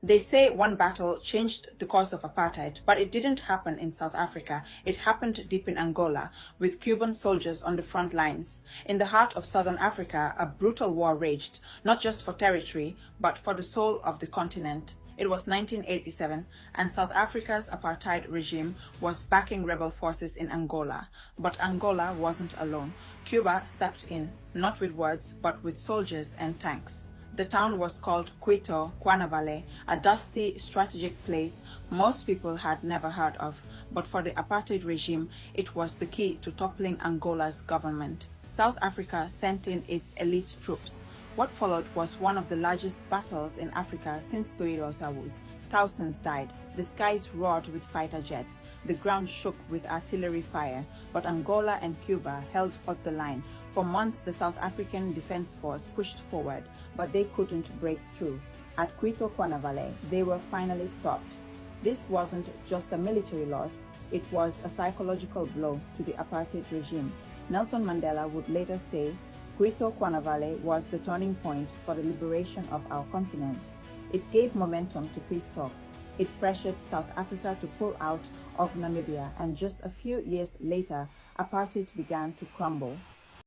They say one battle changed the course of apartheid, but it didn't happen in South Africa. It happened deep in Angola, with Cuban soldiers on the front lines. In the heart of southern Africa, a brutal war raged, not just for territory, but for the soul of the continent. It was 1987, and South Africa's apartheid regime was backing rebel forces in Angola. But Angola wasn't alone. Cuba stepped in, not with words, but with soldiers and tanks. The town was called Quito Cuanavale, a dusty, strategic place most people had never heard of, but for the apartheid regime, it was the key to toppling Angola's government. South Africa sent in its elite troops. What followed was one of the largest battles in Africa since Tuirosawu. Thousands died, the skies roared with fighter jets, the ground shook with artillery fire, but Angola and Cuba held up the line. For months, the South African Defense Force pushed forward, but they couldn't break through. At Quito Cuanavale, they were finally stopped. This wasn't just a military loss, it was a psychological blow to the apartheid regime. Nelson Mandela would later say, Quito Cuanavale was the turning point for the liberation of our continent. It gave momentum to peace talks. It pressured South Africa to pull out of Namibia, and just a few years later, apartheid began to crumble.